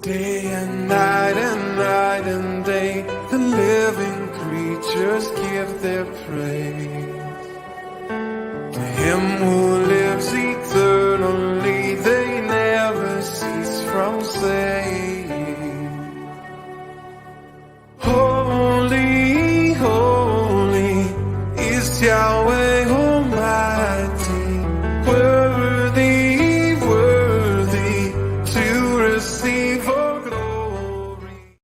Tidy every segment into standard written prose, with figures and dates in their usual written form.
Day and night and day, the living creatures give their praise. To him who lives eternally, they never cease from saying, Holy, holy is Yahweh Almighty, worthy, worthy to receive all glory.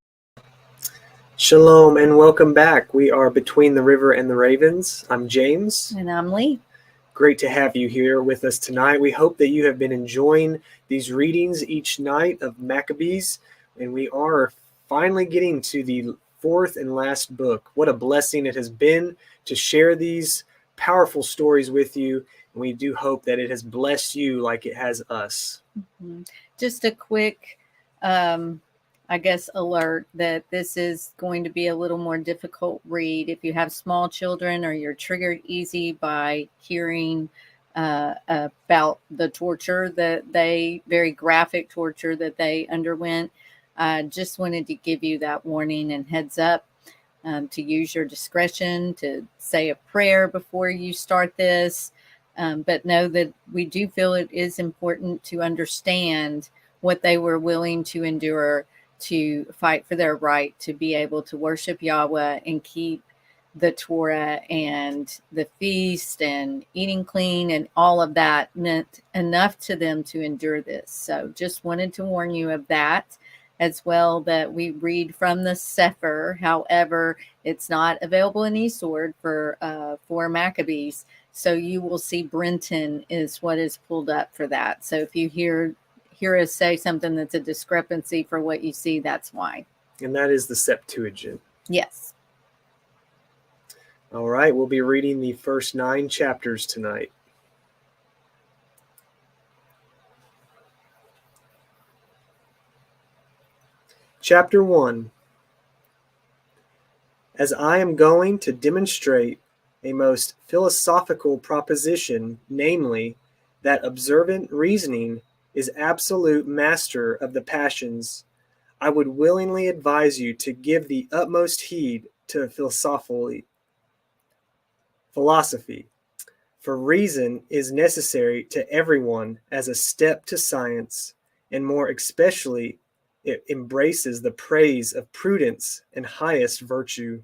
Shalom and welcome back. We are Between the River and the Ravens. I'm James. And I'm Leigh. Great to have you here with us tonight. We hope that you have been enjoying these readings each night of Maccabees, and we are finally getting to the fourth and last book. What a blessing it has been to share these powerful stories with you, and we do hope that it has blessed you like it has us. Mm-hmm. Just a quick alert that this is going to be a little more difficult read if you have small children or you're triggered easy by hearing about the torture that very graphic torture that they underwent. Just wanted to give you that warning and heads up to use your discretion, to say a prayer before you start this. But know that we do feel it is important to understand what they were willing to endure to fight for their right to be able to worship Yahweh and keep the Torah and the feast and eating clean, and all of that meant enough to them to endure this. So just wanted to warn you of that as well, that we read from the Cepher. However, it's not available in eSword for Maccabees. So you will see Brenton is what is pulled up for that. So if you hear us say something that's a discrepancy for what you see, that's why. And that is the Septuagint. Yes. All right, we'll be reading the first 9 chapters tonight. Chapter 1. As I am going to demonstrate a most philosophical proposition, namely, that observant reasoning is absolute master of the passions, I would willingly advise you to give the utmost heed to philosophy. For reason is necessary to everyone as a step to science, and more especially it embraces the praise of prudence and highest virtue.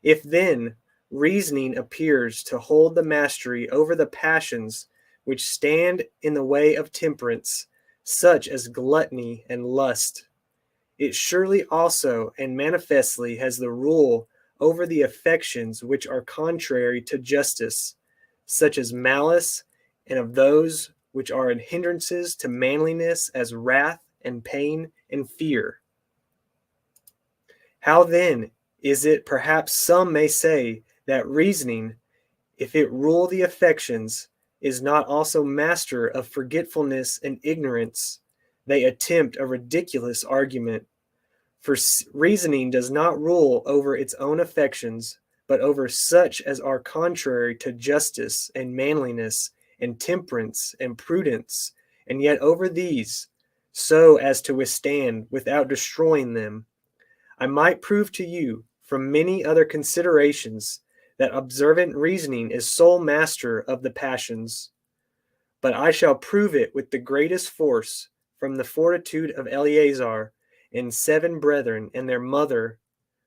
If then reasoning appears to hold the mastery over the passions which stand in the way of temperance, such as gluttony and lust, it surely also and manifestly has the rule over the affections which are contrary to justice, such as malice, and of those which are hindrances to manliness, as wrath and pain and fear. How then is it, perhaps some may say, that reasoning, if it rule the affections, is not also master of forgetfulness and ignorance? They attempt a ridiculous argument. For reasoning does not rule over its own affections, but over such as are contrary to justice and manliness and temperance and prudence, and yet over these, so as to withstand without destroying them. I might prove to you from many other considerations that observant reasoning is sole master of the passions. But I shall prove it with the greatest force from the fortitude of Eleazar and 7 brethren and their mother,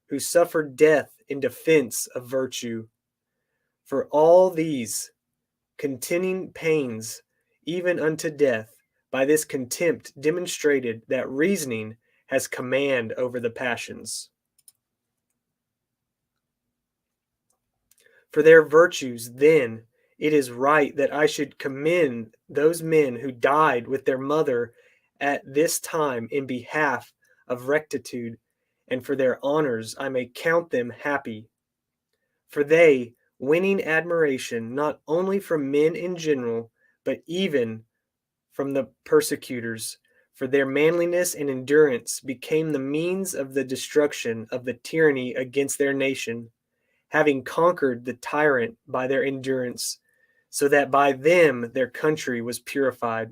who suffered death in defense of virtue. For all these contending pains, even unto death, by this contempt demonstrated that reasoning has command over the passions. For their virtues, then, it is right that I should commend those men who died with their mother at this time in behalf of rectitude, and for their honors I may count them happy. For they, winning admiration not only from men in general, but even from the persecutors, for their manliness and endurance, became the means of the destruction of the tyranny against their nation, having conquered the tyrant by their endurance, so that by them their country was purified.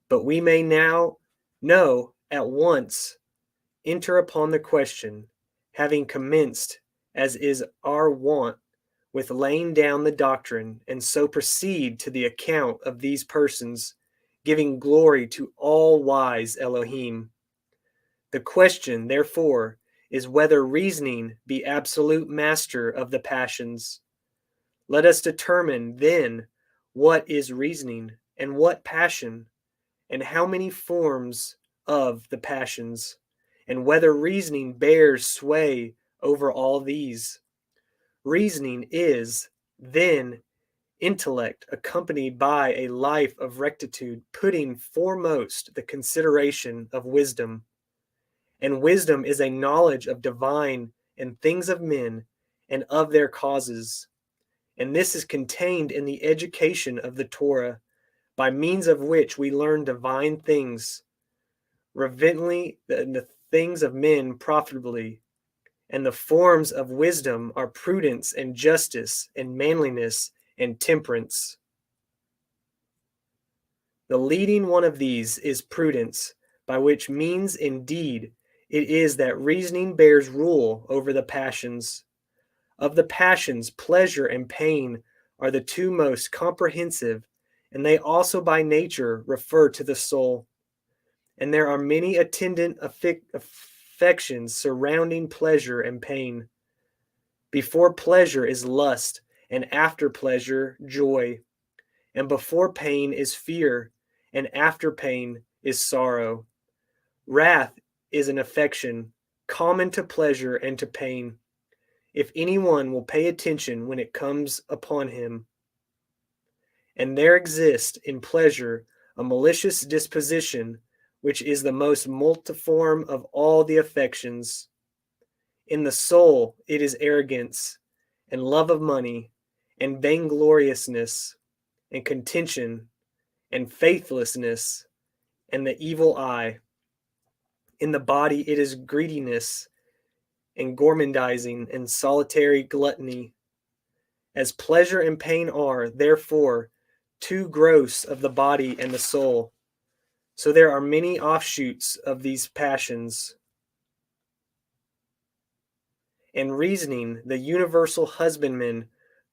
But we may now know at once enter upon the question, having commenced, as is our wont, with laying down the doctrine, and so proceed to the account of these persons, giving glory to all-wise Elohim. The question, therefore, is whether reasoning be absolute master of the passions. Let us determine, then, what is reasoning, and what passion, and how many forms of the passions, and whether reasoning bears sway over all these. Reasoning is, then, intellect accompanied by a life of rectitude, putting foremost the consideration of wisdom. And wisdom is a knowledge of divine and things of men and of their causes. And this is contained in the education of the Torah, by means of which we learn divine things, reverently the things of men profitably. And the forms of wisdom are prudence and justice and manliness and temperance. The leading one of these is prudence, by which means indeed it is that reasoning bears rule over the passions. Of the passions, pleasure and pain are the two most comprehensive, and they also by nature refer to the soul. And there are many attendant affections surrounding pleasure and pain. Before pleasure is lust, and after pleasure, joy. And before pain is fear, and after pain is sorrow. Wrath is an affection common to pleasure and to pain, if anyone will pay attention when it comes upon him. And there exists in pleasure a malicious disposition, which is the most multiform of all the affections. In the soul it is arrogance, and love of money, and vaingloriousness, and contention, and faithlessness, and the evil eye. In the body it is greediness, and gormandizing, and solitary gluttony. As pleasure and pain are, therefore, two gross of the body and the soul, so there are many offshoots of these passions. And reasoning, the universal husbandman,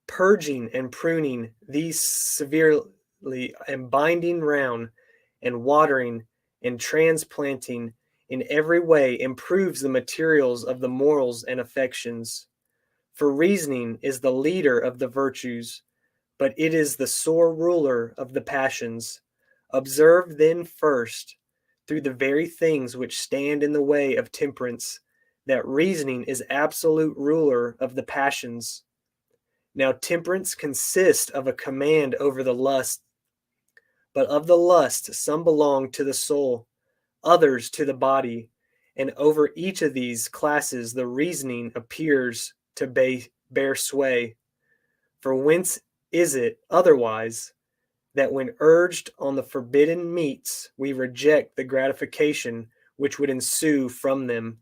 purging and pruning these severely, and binding round, and watering, and transplanting in every way, improves the materials of the morals and affections. For reasoning is the leader of the virtues, but it is the sore ruler of the passions. Observe then first, through the very things which stand in the way of temperance, that reasoning is absolute ruler of the passions. Now temperance consists of a command over the lust, but of the lust some belong to the soul, others to the body, and over each of these classes the reasoning appears to bear sway. For whence is it otherwise, that when urged on the forbidden meats, we reject the gratification which would ensue from them?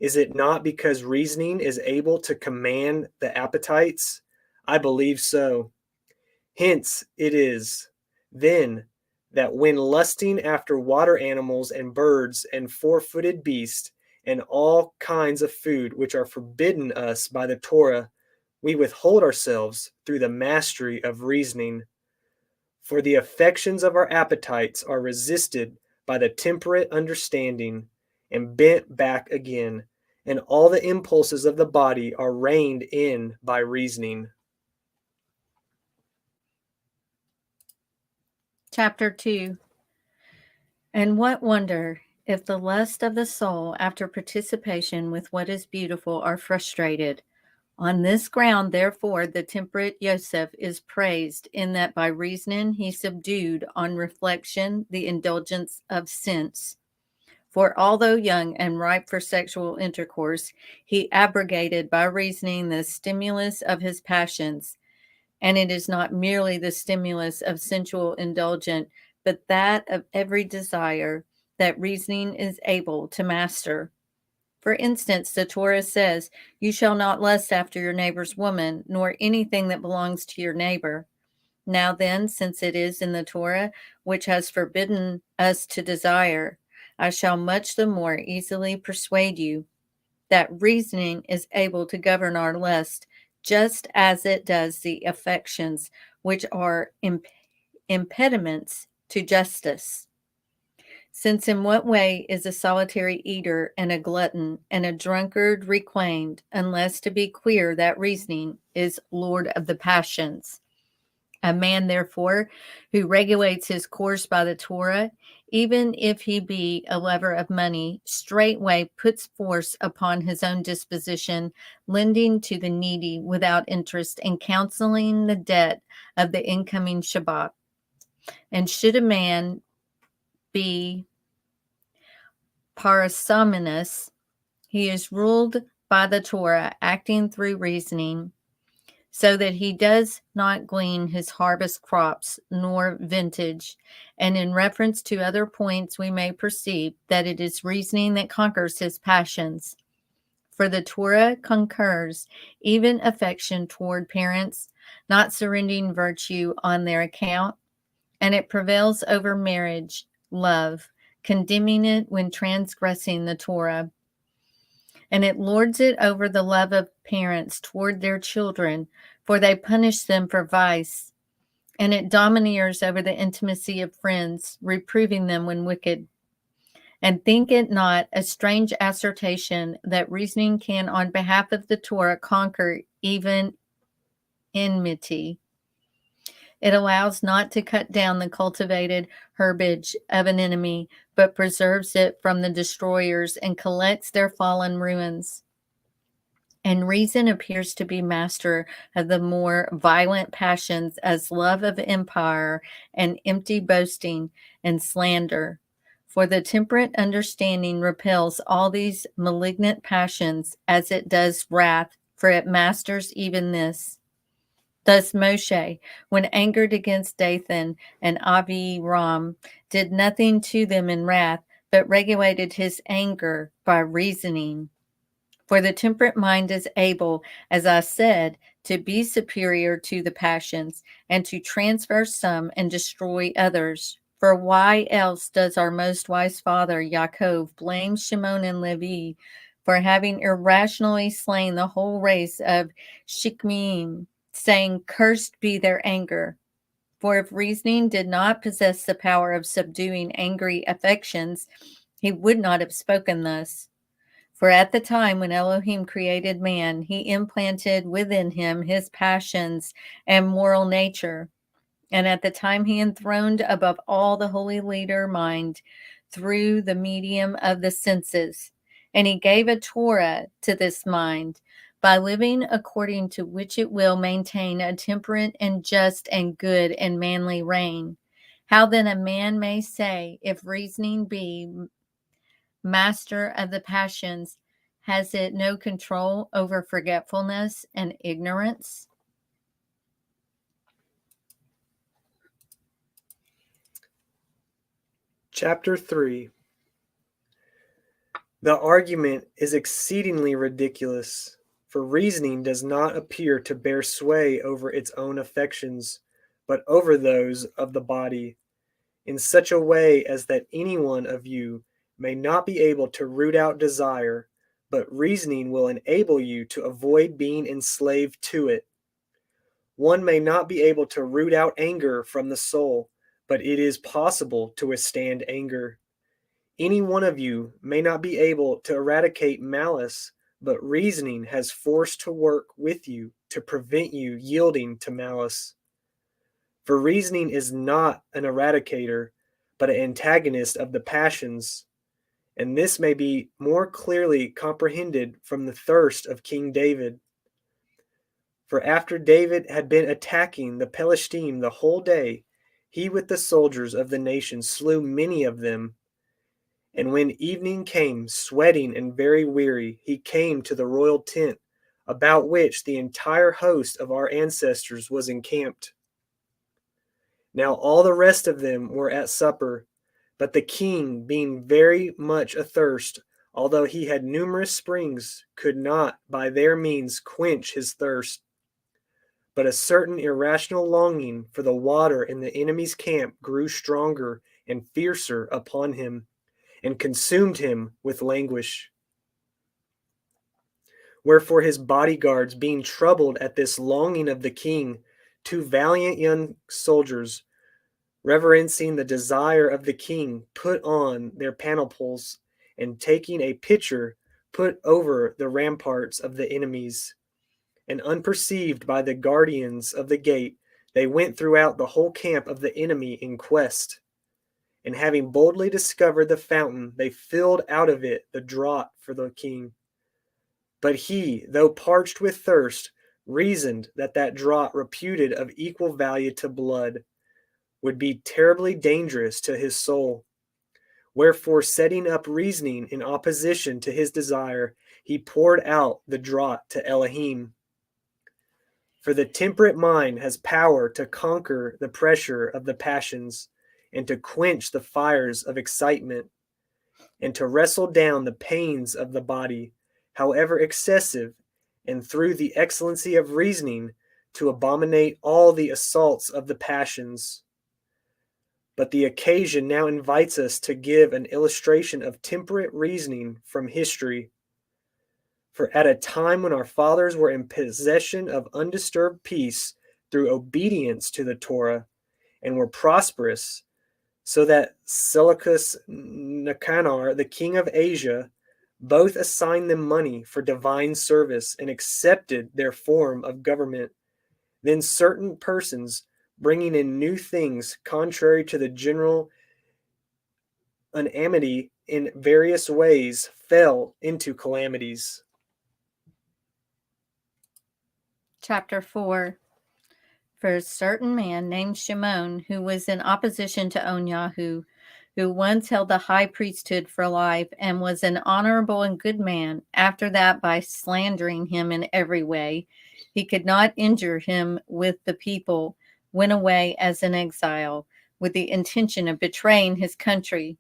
Is it not because reasoning is able to command the appetites? I believe so. Hence it is, then, that when lusting after water animals and birds and four-footed beasts and all kinds of food which are forbidden us by the Torah, we withhold ourselves through the mastery of reasoning. For the affections of our appetites are resisted by the temperate understanding and bent back again, and all the impulses of the body are reined in by reasoning. Chapter 2. And what wonder if the lust of the soul after participation with what is beautiful are frustrated. On this ground, therefore, the temperate Joseph is praised, in that by reasoning he subdued on reflection the indulgence of sense. For although young and ripe for sexual intercourse, he abrogated by reasoning the stimulus of his passions. And it is not merely the stimulus of sensual indulgence, but that of every desire that reasoning is able to master. For instance, the Torah says, "You shall not lust after your neighbor's woman, nor anything that belongs to your neighbor." Now then, since it is in the Torah, which has forbidden us to desire, I shall much the more easily persuade you that reasoning is able to govern our lust, just as it does the affections, which are impediments to justice. Since in what way is a solitary eater and a glutton and a drunkard reclaimed, unless to be clear that reasoning is lord of the passions? A man, therefore, who regulates his course by the Torah, even if he be a lover of money, straightway puts force upon his own disposition, lending to the needy without interest, and counseling the debt of the incoming Shabbat. And should a man be parsimonious, he is ruled by the Torah, acting through reasoning, so that he does not glean his harvest crops nor vintage. And in reference to other points, we may perceive that it is reasoning that conquers his passions. For the Torah concurs even affection toward parents, not surrendering virtue on their account, and it prevails over marriage, love, condemning it when transgressing the Torah. And it lords it over the love of parents toward their children, for they punish them for vice. And it domineers over the intimacy of friends, reproving them when wicked. And think it not a strange assertion that reasoning can, on behalf of the Torah, conquer even enmity. It allows not to cut down the cultivated herbage of an enemy, but preserves it from the destroyers and collects their fallen ruins. And reason appears to be master of the more violent passions, as love of empire and empty boasting and slander. For the temperate understanding repels all these malignant passions, as it does wrath, for it masters even this. Thus Moshe, when angered against Dathan and Abiram, did nothing to them in wrath, but regulated his anger by reasoning. For the temperate mind is able, as I said, to be superior to the passions, and to transfer some and destroy others. For why else does our most wise father Yaakov blame Shimon and Levi for having irrationally slain the whole race of Shechemim, saying, "Cursed be their anger"? For if reasoning did not possess the power of subduing angry affections, he would not have spoken thus. For at the time when Elohim created man, he implanted within him his passions and moral nature. And at the time he enthroned above all the holy leader mind through the medium of the senses. And he gave a Torah to this mind, by living according to which it will maintain a temperate and just and good and manly reign. How then a man may say, if reasoning be master of the passions, has it no control over forgetfulness and ignorance? Chapter 3. The argument is exceedingly ridiculous, for reasoning does not appear to bear sway over its own affections, but over those of the body, in such a way as that any one of you may not be able to root out desire, but reasoning will enable you to avoid being enslaved to it. One may not be able to root out anger from the soul, but it is possible to withstand anger. Any one of you may not be able to eradicate malice, but reasoning has force to work with you to prevent you yielding to malice. For reasoning is not an eradicator, but an antagonist of the passions. And this may be more clearly comprehended from the thirst of King David. For after David had been attacking the Pelishtim the whole day, he with the soldiers of the nation slew many of them. And when evening came, sweating and very weary, he came to the royal tent, about which the entire host of our ancestors was encamped. Now all the rest of them were at supper, but the king, being very much athirst, although he had numerous springs, could not by their means quench his thirst. But a certain irrational longing for the water in the enemy's camp grew stronger and fiercer upon him, and consumed him with languish. Wherefore his bodyguards, being troubled at this longing of the king, 2 valiant young soldiers, reverencing the desire of the king, put on their pantoples, and taking a pitcher, put over the ramparts of the enemies. And unperceived by the guardians of the gate, they went throughout the whole camp of the enemy in quest. And having boldly discovered the fountain, they filled out of it the draught for the king. But he, though parched with thirst, reasoned that that draught, reputed of equal value to blood, would be terribly dangerous to his soul. Wherefore, setting up reasoning in opposition to his desire, he poured out the draught to Elohim. For the temperate mind has power to conquer the pressure of the passions, and to quench the fires of excitement, and to wrestle down the pains of the body, however excessive, and through the excellency of reasoning, to abominate all the assaults of the passions. But the occasion now invites us to give an illustration of temperate reasoning from history. For at a time when our fathers were in possession of undisturbed peace through obedience to the Torah, and were prosperous, so that Seleucus Nicanor, the king of Asia, both assigned them money for divine service and accepted their form of government. Then certain persons, bringing in new things contrary to the general unanimity in various ways, fell into calamities. Chapter 4. For a certain man named Shimon, who was in opposition to Onyahu, who once held the high priesthood for life, and was an honorable and good man, after that by slandering him in every way, he could not injure him with the people, went away as an exile, with the intention of betraying his country.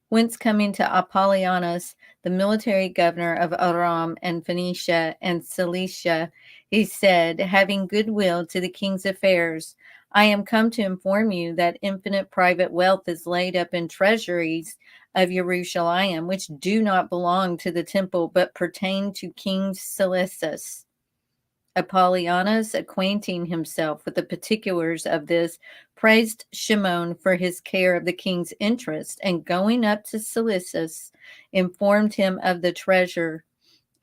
Whence coming to Apollonius, the military governor of Aram and Phoenicia and Cilicia, he said, having goodwill to the king's affairs, I am come to inform you that infinite private wealth is laid up in treasuries of Jerusalem, which do not belong to the temple, but pertain to King Seleucus. Apollonius, acquainting himself with the particulars of this, praised Shimon for his care of the king's interest, and going up to Seleucus, informed him of the treasure,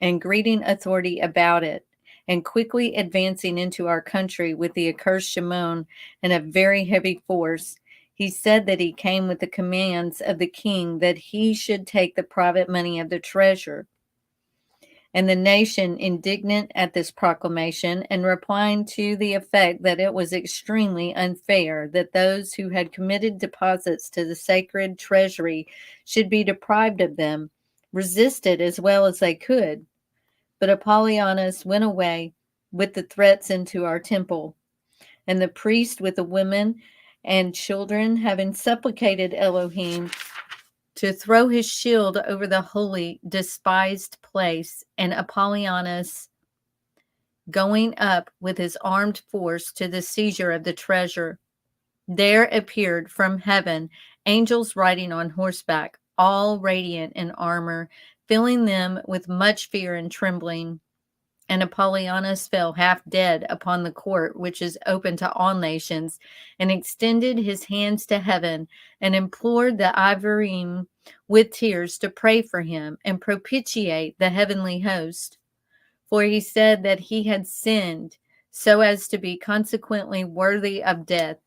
and greeting authority about it, and quickly advancing into our country with the accursed Shimon and a very heavy force, he said that he came with the commands of the king that he should take the private money of the treasure. And the nation, indignant at this proclamation, and replying to the effect that it was extremely unfair that those who had committed deposits to the sacred treasury should be deprived of them, resisted as well as they could. But Apollonius went away with the threats into our temple, and the priest with the women and children, having supplicated Elohim to throw his shield over the holy, despised place, and Apollonius going up with his armed force to the seizure of the treasure. There appeared from heaven angels riding on horseback, all radiant in armor, filling them with much fear and trembling. And Apollonius fell half dead upon the court, which is open to all nations, and extended his hands to heaven, and implored the yhvh with tears to pray for him and propitiate the heavenly host. For he said that he had sinned so as to be consequently worthy of death,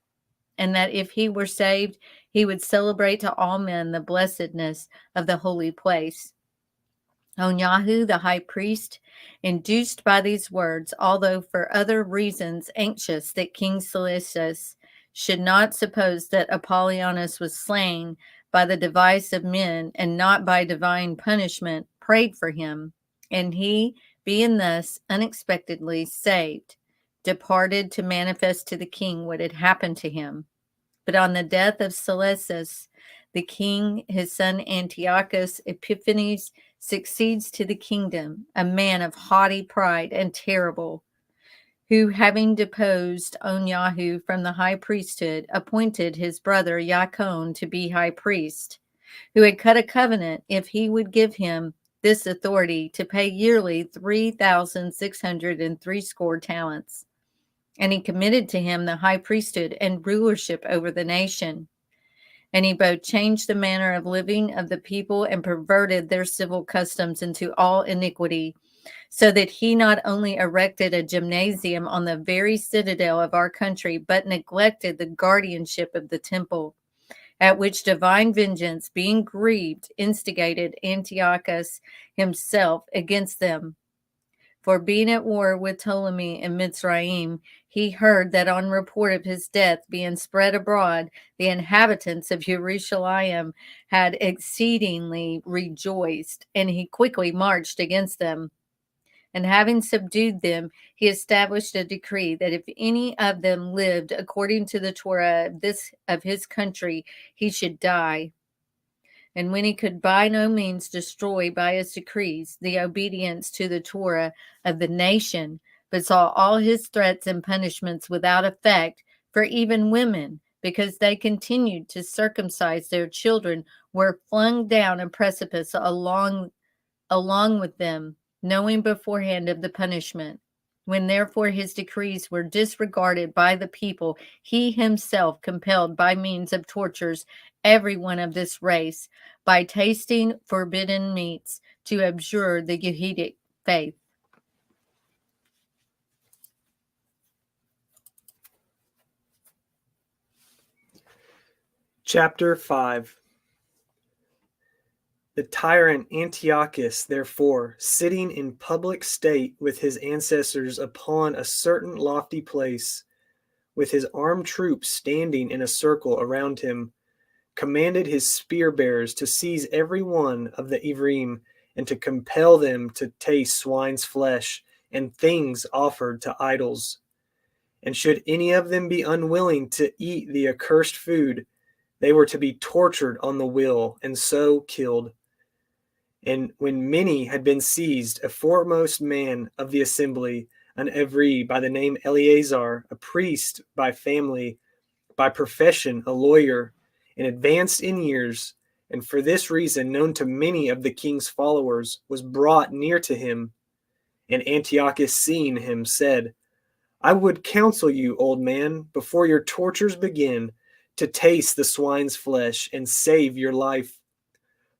and that if he were saved, he would celebrate to all men the blessedness of the holy place. Onyahu, the high priest, induced by these words, although for other reasons anxious that King Seleucus should not suppose that Apollonius was slain by the device of men and not by divine punishment, prayed for him. And he, being thus unexpectedly saved, departed to manifest to the king what had happened to him. But on the death of Seleucus, the king, his son Antiochus Epiphanes, succeeds to the kingdom, a man of haughty pride and terrible, who, having deposed Onyahu from the high priesthood, appointed his brother Yacon to be high priest. who had cut a covenant if he would give him this authority to pay yearly 3,603 talents. And he committed to him the high priesthood and rulership over the nation. And he both changed the manner of living of the people and perverted their civil customs into all iniquity, so that he not only erected a gymnasium on the very citadel of our country, but neglected the guardianship of the temple, at which divine vengeance, being grieved, instigated Antiochus himself against them. For being at war with Ptolemy in Mitzrayim, he heard that on report of his death being spread abroad, the inhabitants of Jerusalem had exceedingly rejoiced, and he quickly marched against them. And having subdued them, he established a decree that if any of them lived according to the Torah of his country, he should die. And when he could by no means destroy by his decrees the obedience to the Torah of the nation, but saw all his threats and punishments without effect for even women, because they continued to circumcise their children, were flung down a precipice along with them, knowing beforehand of the punishment. When therefore his decrees were disregarded by the people, he himself compelled by means of tortures every one of this race, by tasting forbidden meats, to abjure the yhvh faith. Chapter 5. The tyrant Antiochus, therefore, sitting in public state with his ancestors upon a certain lofty place, with his armed troops standing in a circle around him, commanded his spear-bearers to seize every one of the yhvh and to compel them to taste swine's flesh and things offered to idols. And should any of them be unwilling to eat the accursed food, they were to be tortured on the wheel and so killed. And when many had been seized, a foremost man of the assembly, an yhvh by the name Eleazar, a priest by family, by profession a lawyer, and advanced in years, and for this reason known to many of the king's followers, was brought near to him. And Antiochus, seeing him, said, I would counsel you, old man, before your tortures begin, to taste the swine's flesh and save your life.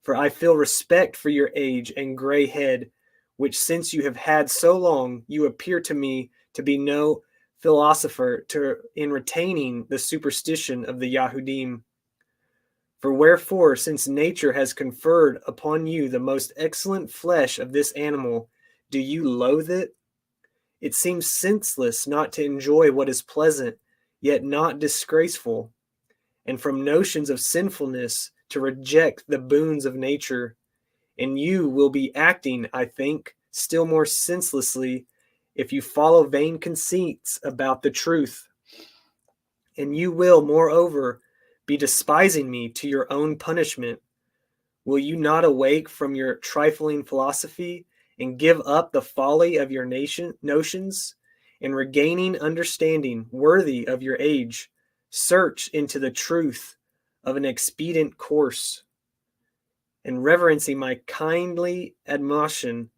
For I feel respect for your age and gray head, which since you have had so long, you appear to me to be no philosopher in retaining the superstition of the Yahudim. For wherefore, since nature has conferred upon you the most excellent flesh of this animal, do you loathe it? It seems senseless not to enjoy what is pleasant, yet not disgraceful, and from notions of sinfulness to reject the boons of nature. And you will be acting, I think, still more senselessly if you follow vain conceits about the truth. And you will, moreover, be despising me to your own punishment. Will you not awake from your trifling philosophy and give up the folly of your notions, and regaining understanding worthy of your age, search into the truth of an expedient course, and reverencing my kindly admonition,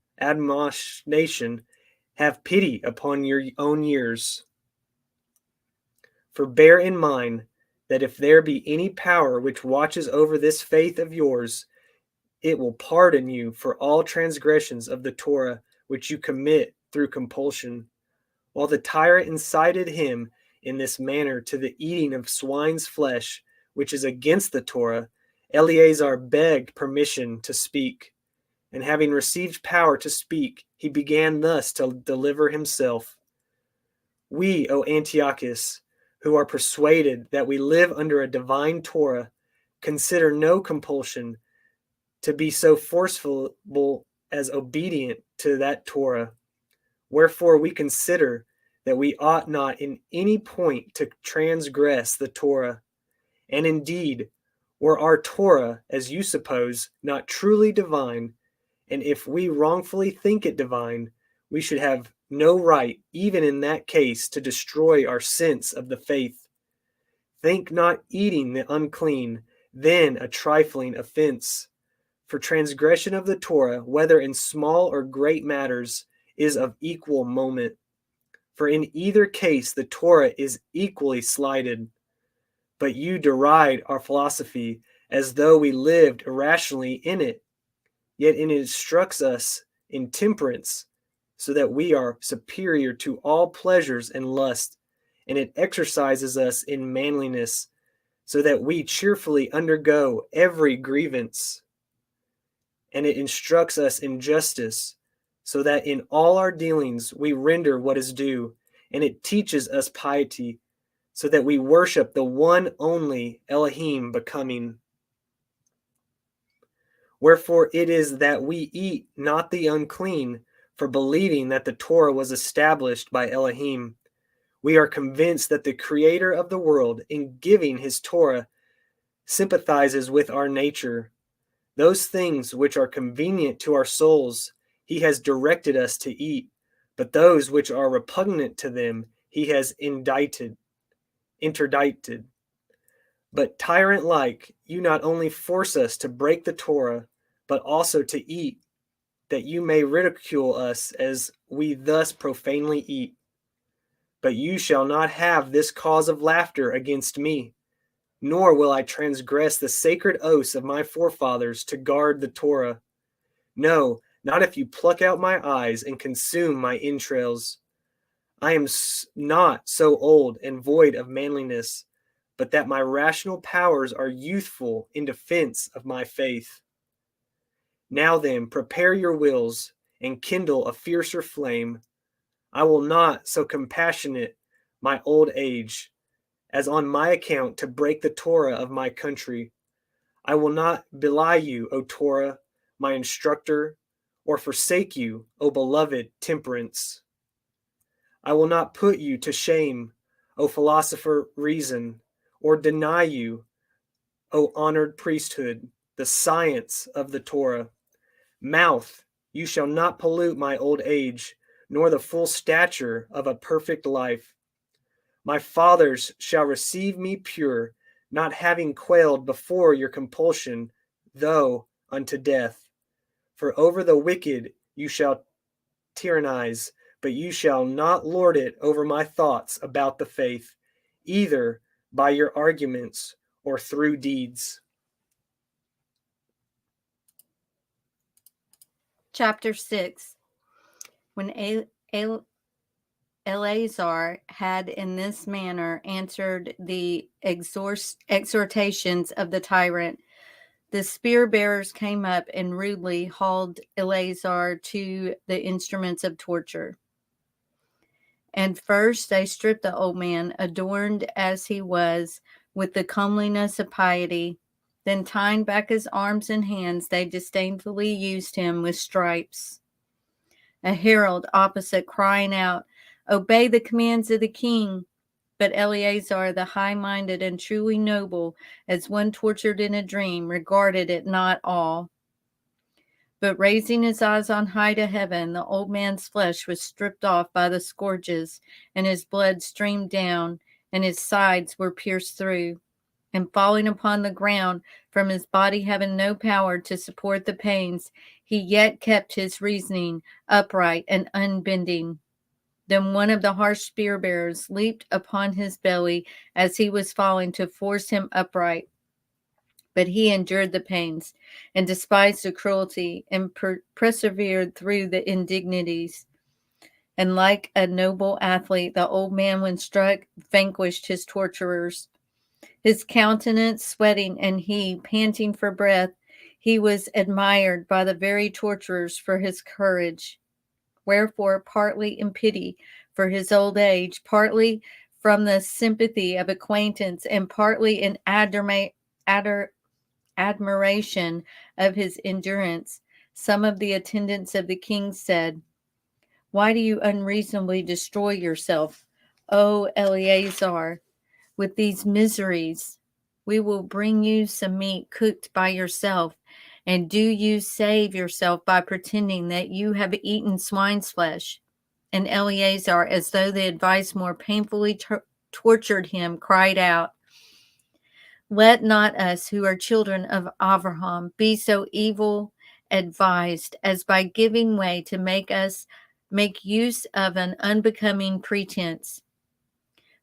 have pity upon your own years. For bear in mind that if there be any power which watches over this faith of yours, it will pardon you for all transgressions of the Torah which you commit through compulsion. While the tyrant incited him in this manner to the eating of swine's flesh, which is against the Torah, Eleazar begged permission to speak. And having received power to speak, he began thus to deliver himself. We, O Antiochus, who are persuaded that we live under a divine Torah, consider no compulsion to be so forceful as obedient to that Torah. Wherefore we consider that we ought not in any point to transgress the Torah. And indeed, were our Torah, as you suppose, not truly divine, and if we wrongfully think it divine, we should have no right, even in that case, to destroy our sense of the faith. Think not eating the unclean, then a trifling offense. For transgression of the Torah, whether in small or great matters, is of equal moment. For in either case the Torah is equally slighted. But you deride our philosophy as though we lived irrationally in it. Yet it instructs us in temperance, so that we are superior to all pleasures and lust, and it exercises us in manliness, so that we cheerfully undergo every grievance. And it instructs us in justice, so that in all our dealings we render what is due, and it teaches us piety, so that we worship the one only Elohim becoming. Wherefore it is that we eat not the unclean, for believing that the Torah was established by Elohim. We are convinced that the Creator of the world, in giving his Torah, sympathizes with our nature. Those things which are convenient to our souls, he has directed us to eat, but those which are repugnant to them, he has interdicted. But tyrant-like, you not only force us to break the Torah, but also to eat, that you may ridicule us as we thus profanely eat. But you shall not have this cause of laughter against me, nor will I transgress the sacred oaths of my forefathers to guard the Torah. No, not if you pluck out my eyes and consume my entrails. I am not so old and void of manliness, but that my rational powers are youthful in defense of my faith. Now then, prepare your wills and kindle a fiercer flame. I will not so compassionate my old age, as on my account to break the Torah of my country. I will not belie you, O Torah, my instructor, or forsake you, O beloved temperance. I will not put you to shame, O philosopher reason, or deny you, O honored priesthood, the science of the Torah. Mouth, you shall not pollute my old age, nor the full stature of a perfect life. My fathers shall receive me pure, not having quailed before your compulsion, though unto death. For over the wicked you shall tyrannize, but you shall not lord it over my thoughts about the faith, either by your arguments or through deeds. Chapter 6. When Eleazar had in this manner answered the exhortations of the tyrant, the spear bearers came up and rudely hauled Eleazar to the instruments of torture. And first they stripped the old man, adorned as he was, with the comeliness of piety. Then tying back his arms and hands, they disdainfully used him with stripes. A herald opposite crying out, "Obey the commands of the king." But Eleazar, the high-minded and truly noble, as one tortured in a dream, regarded it not all. But raising his eyes on high to heaven, the old man's flesh was stripped off by the scourges, and his blood streamed down, and his sides were pierced through. And falling upon the ground, from his body having no power to support the pains, he yet kept his reasoning upright and unbending. Then one of the harsh spear bearers leaped upon his belly as he was falling to force him upright. But he endured the pains and despised the cruelty and persevered through the indignities. And like a noble athlete, the old man, when struck, vanquished his torturers. His countenance sweating and he panting for breath, he was admired by the very torturers for his courage. Wherefore, partly in pity for his old age, partly from the sympathy of acquaintance, and partly in admiration of his endurance, some of the attendants of the king said, "Why do you unreasonably destroy yourself, O Eleazar, with these miseries? We will bring you some meat cooked by yourself, and do you save yourself by pretending that you have eaten swine's flesh?" And Eleazar, as though the advice more painfully tortured him, cried out, Let not us who are children of Abraham be so evil advised as by giving way to make use of an unbecoming pretense.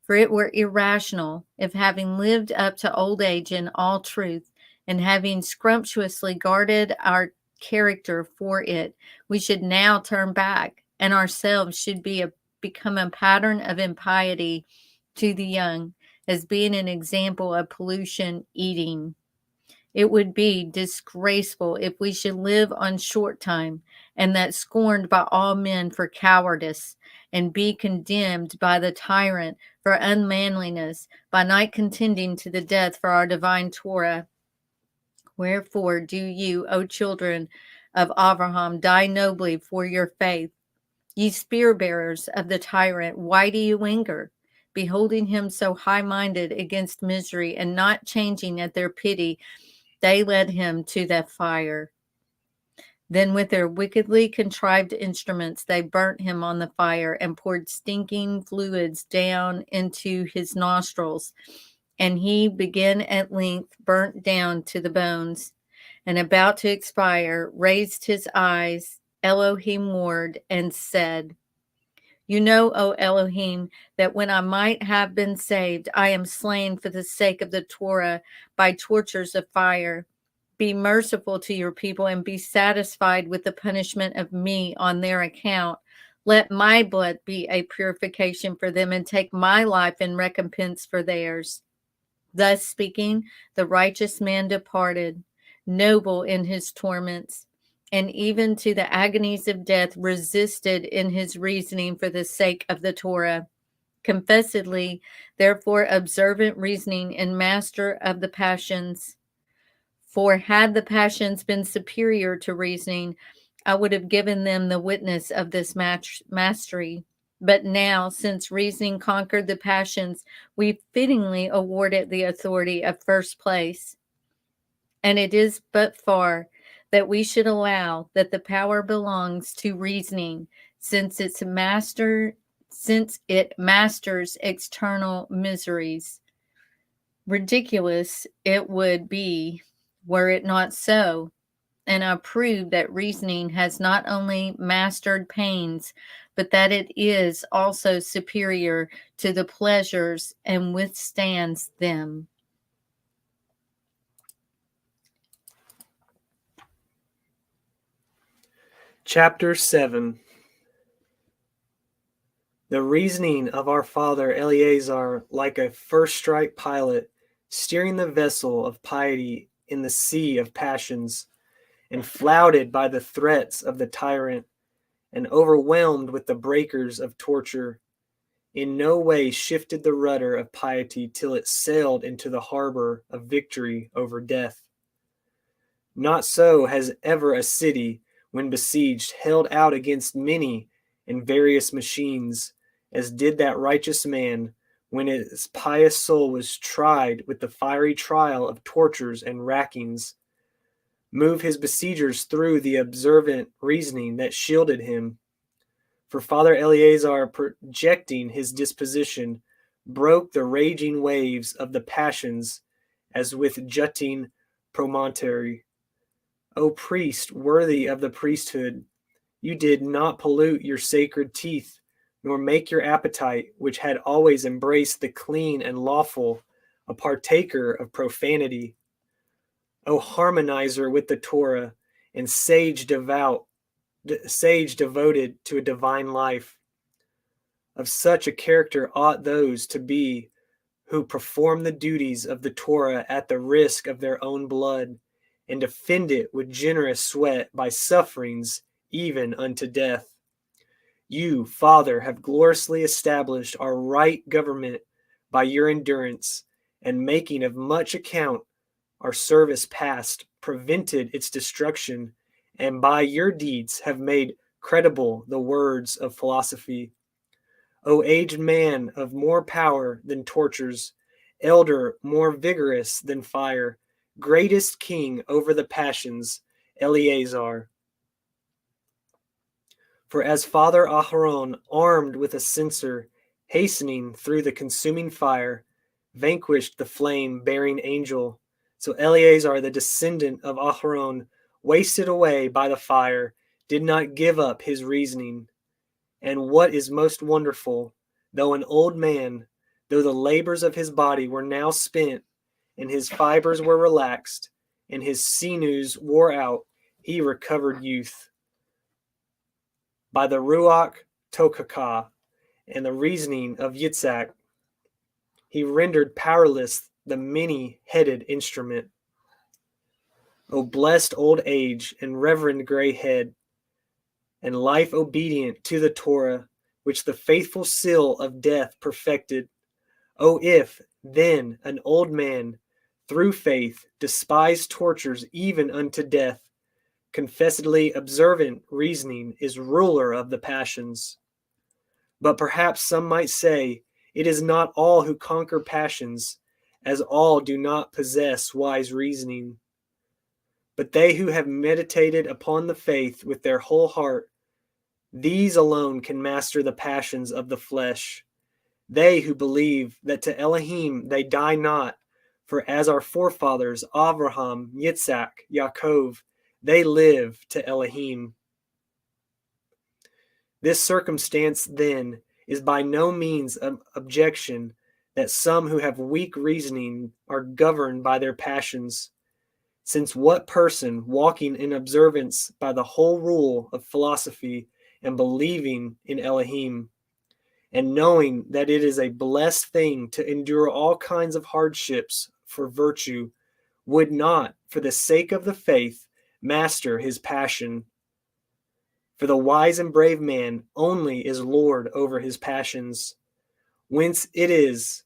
For it were irrational if, having lived up to old age in all truth, and having scrumptiously guarded our character for it, we should now turn back, and ourselves should become a pattern of impiety to the young, as being an example of pollution eating. It would be disgraceful if we should live on short time, and that scorned by all men for cowardice, and be condemned by the tyrant for unmanliness, by not contending to the death for our divine Torah. Wherefore do you, O children of Abraham, die nobly for your faith. Ye spear bearers of the tyrant, why do you anger? Beholding him so high minded against misery, and not changing at their pity, they led him to the fire. Then with their wickedly contrived instruments they burnt him on the fire, and poured stinking fluids down into his nostrils. And he began at length, burnt down to the bones, and about to expire, raised his eyes Elohimward, and said, You know, O Elohim, that when I might have been saved, I am slain for the sake of the Torah by tortures of fire. Be merciful to your people, and be satisfied with the punishment of me on their account. Let my blood be a purification for them, and take my life in recompense for theirs. Thus speaking, the righteous man departed, noble in his torments, and even to the agonies of death resisted in his reasoning for the sake of the Torah. Confessedly, therefore, observant reasoning and master of the passions. For had the passions been superior to reasoning, I would have given them the witness of this mastery. But now, since reasoning conquered the passions, we fittingly award it the authority of first place. And it is but far that we should allow that the power belongs to reasoning, since it masters external miseries. Ridiculous it would be were it not so. And I prove that reasoning has not only mastered pains, but that it is also superior to the pleasures and withstands them. Chapter 7. The reasoning of our father Eleazar, like a first-strike pilot, steering the vessel of piety in the sea of passions, and flouted by the threats of the tyrant, and overwhelmed with the breakers of torture, in no way shifted the rudder of piety till it sailed into the harbor of victory over death. Not so has ever a city, when besieged, held out against many and various machines, as did that righteous man, when his pious soul was tried with the fiery trial of tortures and rackings. Move his besiegers through the observant reasoning that shielded him. For Father Eleazar, projecting his disposition, broke the raging waves of the passions as with jutting promontory. O priest, worthy of the priesthood, you did not pollute your sacred teeth, nor make your appetite, which had always embraced the clean and lawful, a partaker of profanity. O harmonizer with the Torah, and sage devoted to a divine life. Of such a character ought those to be who perform the duties of the Torah at the risk of their own blood, and defend it with generous sweat by sufferings even unto death. You, Father, have gloriously established our right government by your endurance, and making of much account our service past, prevented its destruction, and by your deeds have made credible the words of philosophy. O aged man of more power than tortures, elder more vigorous than fire, greatest king over the passions, Eleazar. For as Father Aharon, armed with a censer, hastening through the consuming fire, vanquished the flame-bearing angel. So Eleazar, the descendant of Aharon, wasted away by the fire, did not give up his reasoning. And what is most wonderful, though an old man, though the labors of his body were now spent, and his fibers were relaxed, and his sinews wore out, he recovered youth. By the Ruach Tokakah and the reasoning of Yitzhak, he rendered powerless the many-headed instrument. O blessed old age and reverend gray head, and life obedient to the Torah, which the faithful seal of death perfected. O if, then, an old man, through faith, despised tortures even unto death, confessedly observant reasoning is ruler of the passions. But perhaps some might say, it is not all who conquer passions, as all do not possess wise reasoning. But they who have meditated upon the faith with their whole heart, these alone can master the passions of the flesh. They who believe that to Elohim they die not, for as our forefathers Avraham, Yitzhak, Yaakov, they live to Elohim. This circumstance, then, is by no means an objection that some who have weak reasoning are governed by their passions. Since what person, walking in observance by the whole rule of philosophy and believing in Elohim, and knowing that it is a blessed thing to endure all kinds of hardships for virtue, would not, for the sake of the faith, master his passion? For the wise and brave man only is lord over his passions, whence it is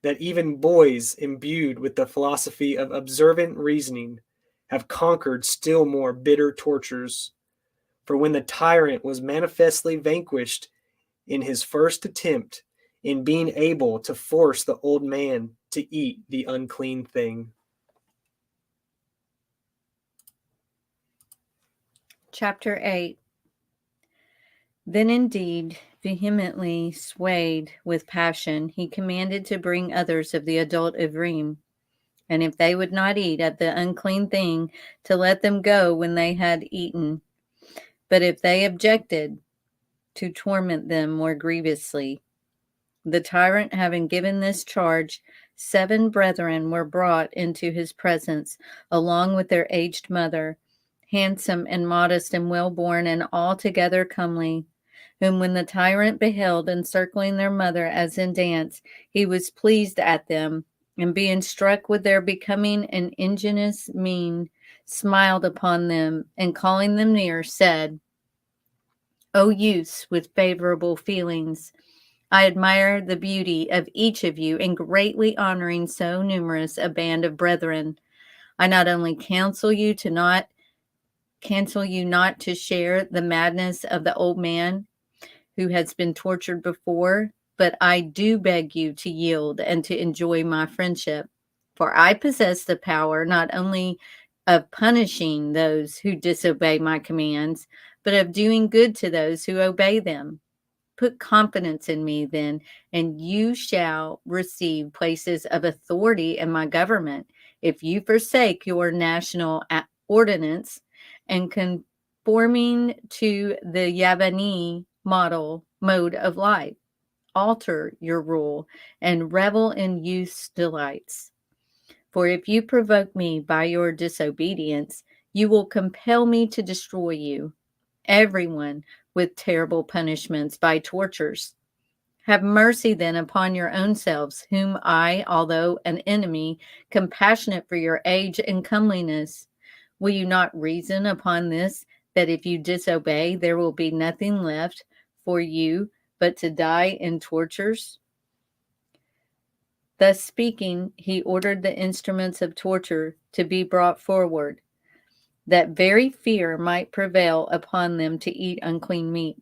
that even boys imbued with the philosophy of observant reasoning have conquered still more bitter tortures. For when the tyrant was manifestly vanquished in his first attempt in being able to force the old man to eat the unclean thing. Chapter 8. Then indeed, vehemently swayed with passion, he commanded to bring others of the adult Ivrim, and if they would not eat at the unclean thing, to let them go when they had eaten. But if they objected, to torment them more grievously. The tyrant having given this charge, 7 brethren were brought into his presence, along with their aged mother, handsome and modest and well-born and altogether comely, whom when the tyrant beheld encircling their mother as in dance, he was pleased at them, and being struck with their becoming and ingenuous mien, smiled upon them, and calling them near, said, O youths with favorable feelings, I admire the beauty of each of you in greatly honoring so numerous a band of brethren. I not only counsel you not to share the madness of the old man who has been tortured before, but I do beg you to yield and to enjoy my friendship. For I possess the power not only of punishing those who disobey my commands, but of doing good to those who obey them. Put confidence in me then, and you shall receive places of authority in my government if you forsake your national ordinance and conforming to the Yavani mode of life. Alter your rule and revel in youth's delights. For if you provoke me by your disobedience, you will compel me to destroy you, everyone, with terrible punishments by tortures. Have mercy then upon your own selves, whom I, although an enemy, compassionate for your age and comeliness. Will you not reason upon this, that if you disobey, there will be nothing left for you but to die in tortures? Thus speaking, he ordered the instruments of torture to be brought forward, that very fear might prevail upon them to eat unclean meat.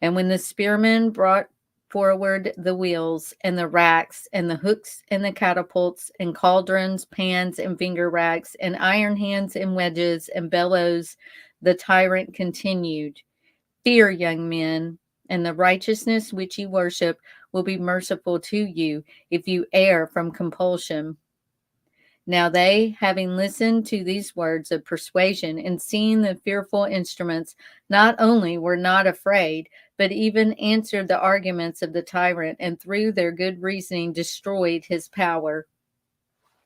And when the spearmen brought forward the wheels and the racks and the hooks and the catapults and cauldrons, pans and finger racks and iron hands and wedges and bellows, the tyrant continued, Fear, young men, and the righteousness which you worship will be merciful to you if you err from compulsion. Now they, having listened to these words of persuasion and seeing the fearful instruments, not only were not afraid, but even answered the arguments of the tyrant, and through their good reasoning destroyed his power.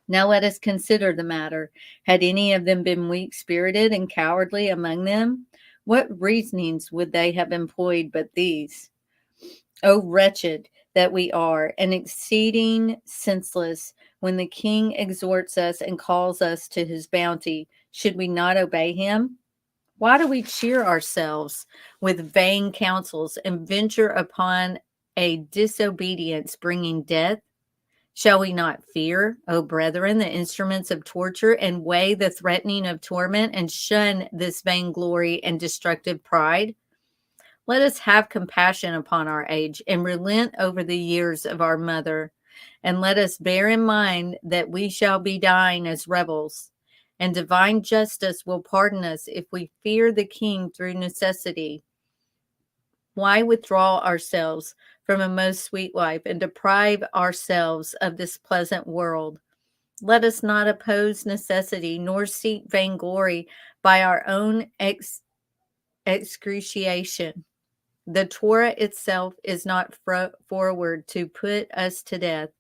Now let us consider the matter. Had any of them been weak-spirited and cowardly among them? What reasonings would they have employed but these? O wretched that we are, and exceeding senseless, when the king exhorts us and calls us to his bounty, should we not obey him? Why do we cheer ourselves with vain counsels and venture upon a disobedience bringing death? Shall we not fear, O brethren, the instruments of torture, and weigh the threatening of torment, and shun this vainglory and destructive pride? Let us have compassion upon our age, and relent over the years of our mother. And let us bear in mind that we shall be dying as rebels. And divine justice will pardon us if we fear the king through necessity. Why withdraw ourselves from a most sweet life and deprive ourselves of this pleasant world? Let us not oppose necessity, nor seek vainglory by our own excruciation. The Torah itself is not forward to put us to death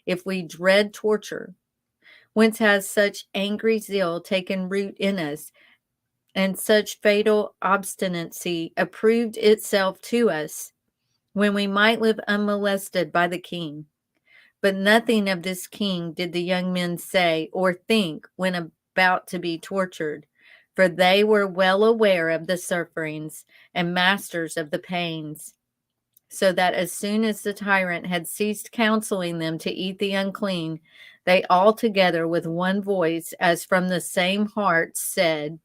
if we dread torture. Whence has such angry zeal taken root in us, and such fatal obstinacy approved itself to us, when we might live unmolested by the king? But nothing of this king did the young men say or think when about to be tortured, for they were well aware of the sufferings and masters of the pains, so that as soon as the tyrant had ceased counseling them to eat the unclean, they all together with one voice, as from the same heart, said,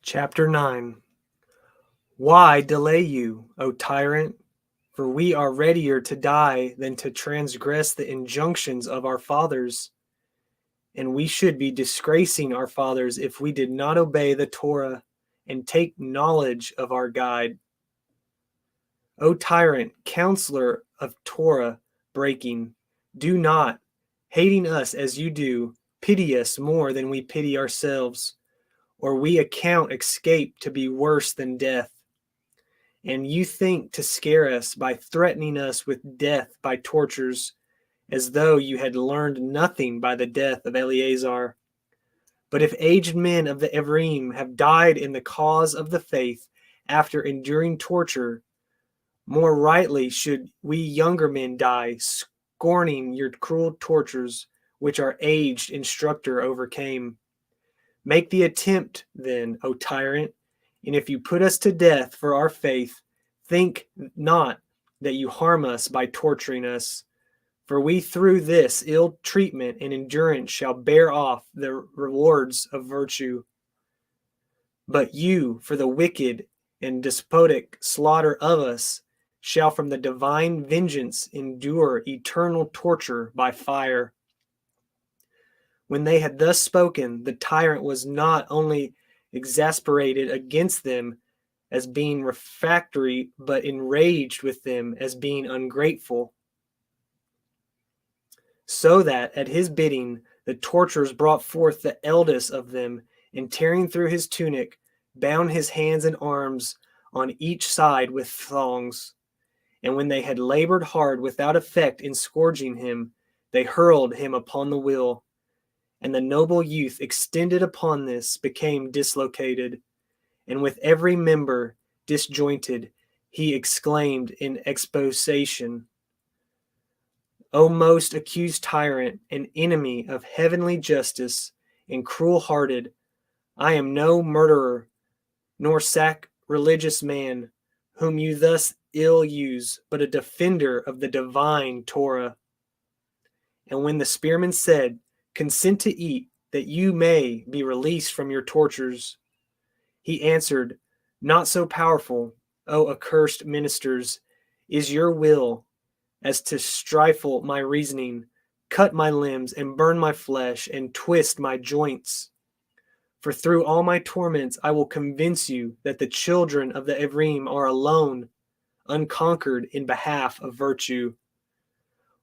Chapter 9. Why delay you, O tyrant? For we are readier to die than to transgress the injunctions of our fathers. And we should be disgracing our fathers if we did not obey the Torah and take knowledge of our guide. O tyrant, counselor of Torah breaking, do not, hating us as you do, pity us more than we pity ourselves, or we account escape to be worse than death. And you think to scare us by threatening us with death by tortures, as though you had learned nothing by the death of Eleazar. But if aged men of the Ephraim have died in the cause of the faith after enduring torture, more rightly should we younger men die, scorning your cruel tortures, which our aged instructor overcame. Make the attempt, then, O tyrant, and if you put us to death for our faith, think not that you harm us by torturing us. For we through this ill treatment and endurance shall bear off the rewards of virtue. But you, for the wicked and despotic slaughter of us, shall from the divine vengeance endure eternal torture by fire. When they had thus spoken, the tyrant was not only exasperated against them as being refractory, but enraged with them as being ungrateful. So that at his bidding, the torturers brought forth the eldest of them, and tearing through his tunic, bound his hands and arms on each side with thongs. And when they had labored hard without effect in scourging him, they hurled him upon the wheel. And the noble youth extended upon this became dislocated, and with every member disjointed, he exclaimed in exposition, O most accused tyrant, and enemy of heavenly justice, and cruel-hearted, I am no murderer, nor sacrilegious man, whom you thus ill use, but a defender of the divine Torah. And when the spearman said, Consent to eat, that you may be released from your tortures, he answered, Not so powerful, O accursed ministers, is your will, as to stifle my reasoning, cut my limbs, and burn my flesh, and twist my joints. For through all my torments I will convince you that the children of the Ephraim are alone, unconquered in behalf of virtue.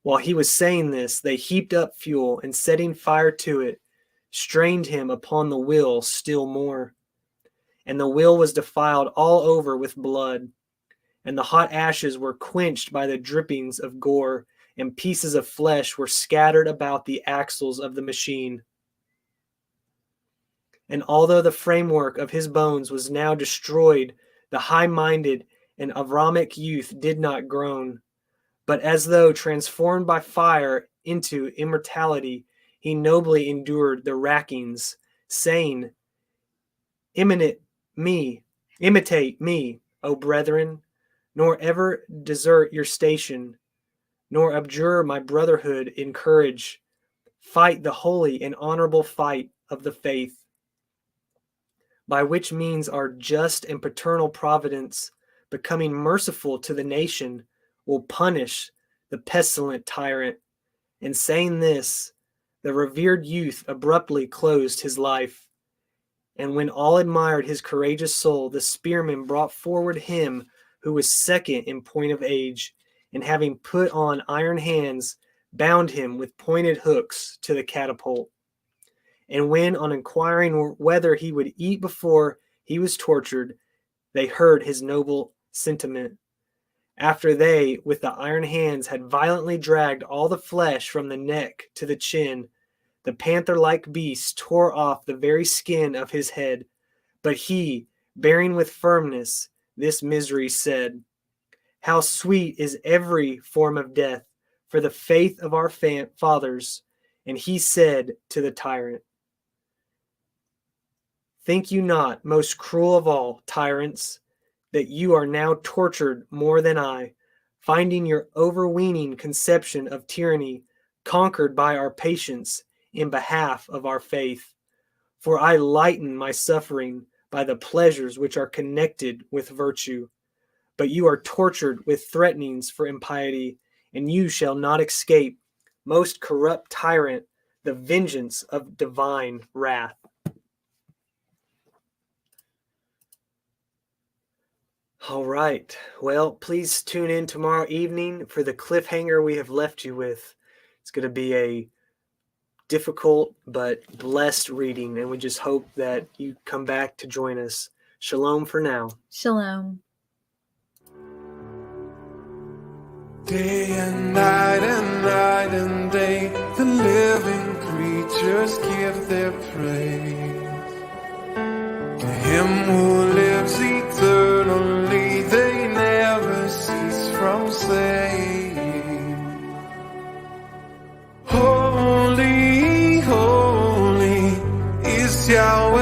While he was saying this, they heaped up fuel, and setting fire to it, strained him upon the wheel still more. And the wheel was defiled all over with blood, and the hot ashes were quenched by the drippings of gore, and pieces of flesh were scattered about the axles of the machine. And although the framework of his bones was now destroyed, the high-minded and Avramic youth did not groan, but as though transformed by fire into immortality, he nobly endured the rackings, saying, imitate me, O brethren, nor ever desert your station, nor abjure my brotherhood in courage. Fight the holy and honorable fight of the faith, by which means our just and paternal providence, becoming merciful to the nation, will punish the pestilent tyrant. And saying this, the revered youth abruptly closed his life. And when all admired his courageous soul, the spearman brought forward him who was second in point of age, and having put on iron hands, bound him with pointed hooks to the catapult. And when, on inquiring whether he would eat before he was tortured, they heard his noble sentiment. After they, with the iron hands, had violently dragged all the flesh from the neck to the chin, the panther-like beast tore off the very skin of his head. But he, bearing with firmness this misery, said, how sweet is every form of death for the faith of our fathers. And he said to the tyrant, think you not, most cruel of all tyrants, that you are now tortured more than I, finding your overweening conception of tyranny conquered by our patience in behalf of our faith? For I lighten my suffering by the pleasures which are connected with virtue. But you are tortured with threatenings for impiety, and you shall not escape, most corrupt tyrant, the vengeance of divine wrath. All right. Well, please tune in tomorrow evening for the cliffhanger we have left you with. It's going to be a difficult but blessed reading, and we just hope that you come back to join us. Shalom for now. Shalom. Day and night and day, the living creatures give their praise to him who lives eternally. They never cease from saying, holy, holy is Yahweh.